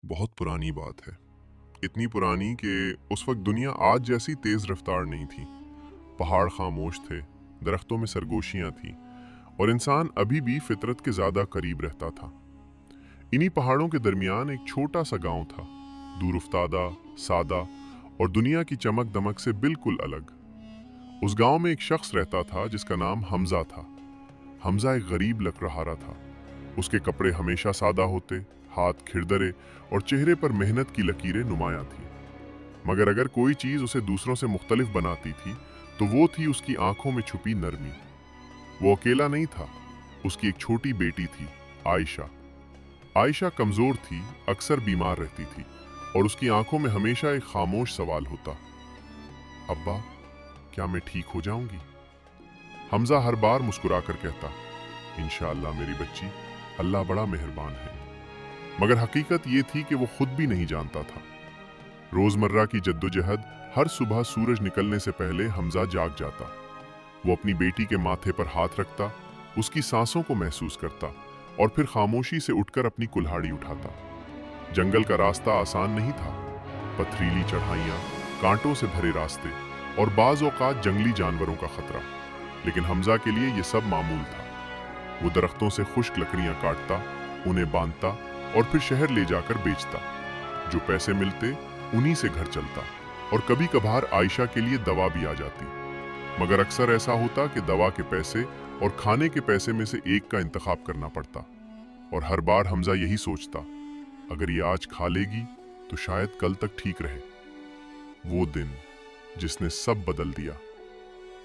बहुत पुरानी बात है। इतनी पुरानी कि उस वक्त दुनिया आज जैसी तेज़ रफ्तार नहीं थी। पहाड़ खामोश थे, दरख्तों में सरगोशियाँ थीं और इंसान अभी भी फितरत के ज़्यादा करीब रहता था। इन्हीं पहाड़ों के दरमियान एक छोटा सा गांव था, दूर उफ्तादा, सादा और दुनिया की चमक दमक से बिल्कुल अलग। उस गांव में एक शख्स रहता था जिसका नाम हमजा था। हमजा एक गरीब लकड़हारा था। उसके कपड़े हमेशा सादा होते, हाथ खिरदरे और चेहरे पर मेहनत की लकीरें नुमायां थी। मगर अगर कोई चीज उसे दूसरों से मुख्तलिफ बनाती थी तो वो थी उसकी आंखों में छुपी नरमी। वो अकेला नहीं था, उसकी एक छोटी बेटी थी, आयशा। आयशा कमजोर थी, अक्सर बीमार रहती थी और उसकी आंखों में हमेशा एक खामोश सवाल होता, अब्बा, क्या मैं ठीक हो जाऊंगी? हमजा हर बार मुस्कुराकर कहता, इंशाअल्लाह मेरी बच्ची, अल्लाह बड़ा मेहरबान है। मगर हकीकत ये थी कि वो खुद भी नहीं जानता था। रोजमर्रा की जद्दोजहद, हर सुबह सूरज निकलने से पहले हमजा जाग जाता। वो अपनी बेटी के माथे पर हाथ रखता, उसकी सांसों को महसूस करता और फिर खामोशी से उठकर अपनी कुल्हाड़ी उठाता। जंगल का रास्ता आसान नहीं था, पथरीली चढ़ाइयाँ, कांटों से भरे रास्ते और बाज औकात जंगली जानवरों का खतरा। लेकिन हमजा के लिए ये सब मामूल था। वो दरख्तों से खुश्क लकड़ियां काटता, उन्हें बांधता और फिर शहर ले जाकर बेचता। जो पैसे मिलते उन्हीं से घर चलता और कभी कभार आयशा के लिए दवा भी आ जाती। मगर अक्सर ऐसा होता कि दवा के पैसे और खाने के पैसे में से एक का इंतखाब करना पड़ता। और हर बार हमजा यही सोचता, अगर ये आज खा लेगी तो शायद कल तक ठीक रहे। वो दिन जिसने सब बदल दिया।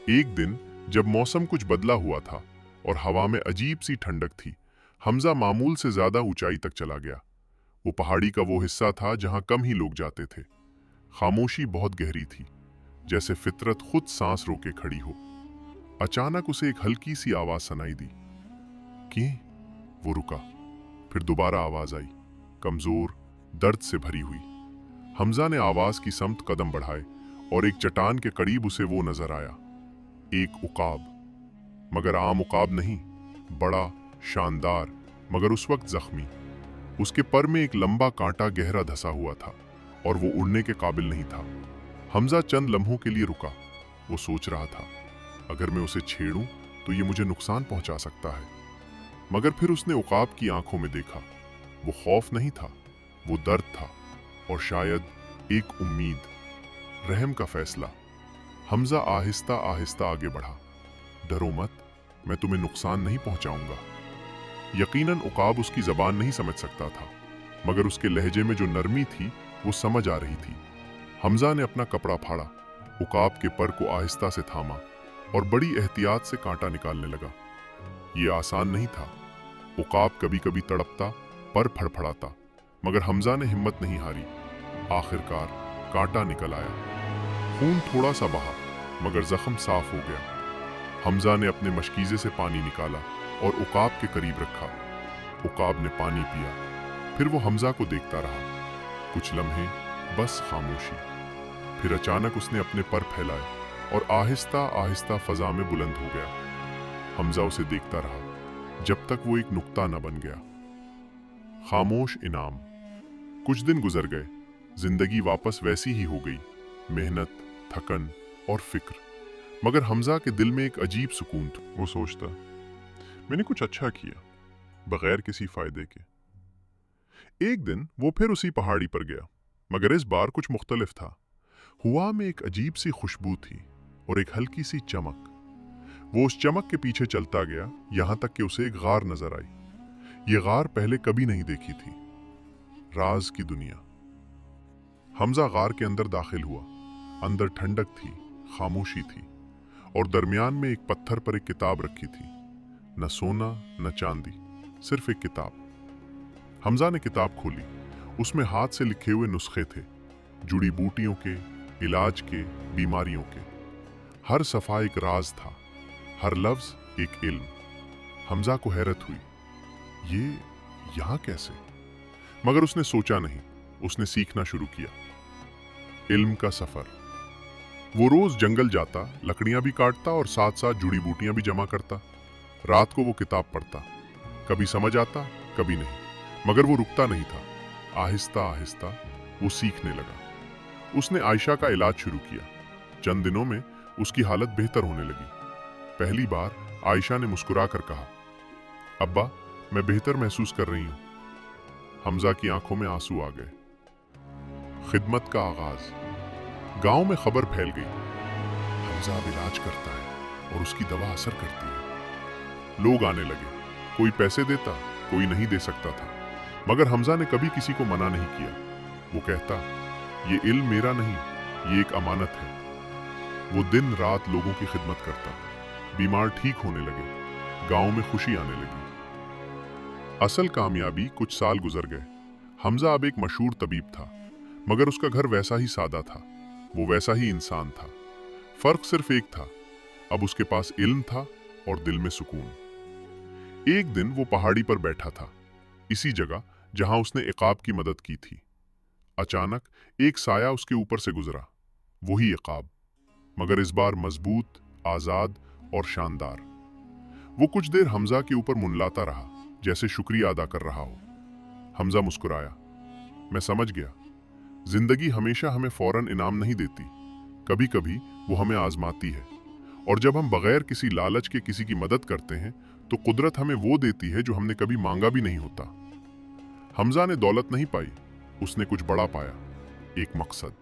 एक दिन जब मौसम कुछ बदला हुआ था और हवा में अजीब सी ठंडक थी, हमजा मामूल से ज्यादा ऊंचाई तक चला गया। वो पहाड़ी का वो हिस्सा था जहां कम ही लोग जाते थे। खामोशी बहुत गहरी थी, जैसे फितरत खुद सांस रोके खड़ी हो। अचानक उसे एक हल्की सी आवाज सुनाई दी। कि वो रुका, फिर दोबारा आवाज आई, कमजोर, दर्द से भरी हुई। हमजा ने आवाज की समत कदम बढ़ाए और एक चट्टान के करीब उसे वो नजर आया, एक उकाब। मगर आम उकाब नहीं, बड़ा, शानदार, मगर उस वक्त जख्मी। उसके पर में एक लंबा कांटा गहरा धसा हुआ था और वो उड़ने के काबिल नहीं था। हमजा चंद लम्हों के लिए रुका। वो सोच रहा था, अगर मैं उसे छेड़ूं तो ये मुझे नुकसान पहुंचा सकता है। मगर फिर उसने उकाब की आंखों में देखा। वो खौफ नहीं था, वो दर्द था और शायद एक उम्मीद, रहम का फैसला। हमजा आहिस्ता आहिस्ता आगे बढ़ा। डरो मत, मैं तुम्हें नुकसान नहीं पहुंचाऊंगा। यकीनन उकाब उसकी जबान नहीं समझ सकता था, मगर उसके लहजे में जो नरमी थी वो समझ आ रही थी। हमजा ने अपना कपड़ा फाड़ा, उकाब के पर को आहिस्ता से थामा और बड़ी एहतियात से कांटा निकालने लगा। ये आसान नहीं था। उकाब कभी कभी तड़पता, पर फड़फड़ाता, मगर हमजा ने हिम्मत नहीं हारी। आखिरकार कांटा निकल आया। खून थोड़ा सा बहा, मगर जख्म साफ हो गया। हमजा ने अपने मशकीजे से पानी निकाला और उकाब के करीब रखा। उकाब ने पानी पिया, फिर वो हमजा को देखता रहा। कुछ लम्हे बस खामोशी। फिर अचानक उसने अपने पर फैलाए और आहिस्ता आहिस्ता फजा में बुलंद हो गया। हमजा उसे देखता रहा जब तक वो एक नुक्ता न बन गया। खामोश इनाम। कुछ दिन गुजर गए, जिंदगी वापस वैसी ही हो गई, मेहनत, थकन और फिक्र। मगर हमजा के दिल में एक अजीब सुकून था। वो सोचता, मैंने कुछ अच्छा किया, बगैर किसी फायदे के। एक दिन वो फिर उसी पहाड़ी पर गया, मगर इस बार कुछ मुख्तलिफ था। हवा में एक अजीब सी खुशबू थी और एक हल्की सी चमक। वो उस चमक के पीछे चलता गया, यहां तक कि उसे एक गार नजर आई। ये गार पहले कभी नहीं देखी थी। राज की दुनिया। हमजा गार के अंदर दाखिल हुआ। अंदर ठंडक थी, खामोशी थी और दरमियान में एक पत्थर पर एक किताब रखी थी। न सोना न चांदी, सिर्फ एक किताब। हमजा ने किताब खोली। उसमें हाथ से लिखे हुए नुस्खे थे, जुड़ी बूटियों के, इलाज के, बीमारियों के। हर सफा एक राज था, हर लफ्ज एक इल्म। हमजा को हैरत हुई, ये यहां कैसे? मगर उसने सोचा नहीं, उसने सीखना शुरू किया। इल्म का सफर। वो रोज जंगल जाता, लकड़ियां भी काटता और साथ साथ जुड़ी बूटियां भी जमा करता। रात को वो किताब पढ़ता, कभी समझ आता, कभी नहीं, मगर वो रुकता नहीं था। आहिस्ता आहिस्ता वो सीखने लगा। उसने आयशा का इलाज शुरू किया। चंद दिनों में उसकी हालत बेहतर होने लगी। पहली बार आयशा ने मुस्कुराकर कहा, अब्बा, मैं बेहतर महसूस कर रही हूं। हमजा की आंखों में आंसू आ गए। खिदमत का आगाज। गांव में खबर फैल गई, हमजा अब इलाज करता है और उसकी दवा असर करती है। लोग आने लगे, कोई पैसे देता, कोई नहीं दे सकता था, मगर हमजा ने कभी किसी को मना नहीं किया। वो कहता, ये इल्म मेरा नहीं, ये एक अमानत है। वो दिन रात लोगों की खिदमत करता। बीमार ठीक होने लगे, गांव में खुशी आने लगी। असल कामयाबी कुछ साल गुजर गए। हमजा अब एक मशहूर तबीब था, मगर उसका घर वैसा ही सादा था। वो वैसा ही इंसान था। फर्क सिर्फ एक था, अब उसके पास इल्म था और दिल में सुकून। एक दिन वो पहाड़ी पर बैठा था, इसी जगह जहां उसने इकाब की मदद की थी। अचानक एक साया उसके ऊपर से गुजरा। वही इकाब, मगर इस बार मजबूत, आजाद और शानदार। वो कुछ देर हमजा के ऊपर मुनलाता रहा, जैसे शुक्रिया अदा कर रहा हो। हमजा मुस्कुराया। मैं समझ गया, जिंदगी हमेशा हमें फौरन इनाम नहीं देती, कभी कभी वो हमें आजमाती है। और जब हम बगैर किसी लालच के किसी की मदद करते हैं तो कुदरत हमें वो देती है जो हमने कभी मांगा भी नहीं होता। हमजा ने दौलत नहीं पाई, उसने कुछ बड़ा पाया, एक मकसद।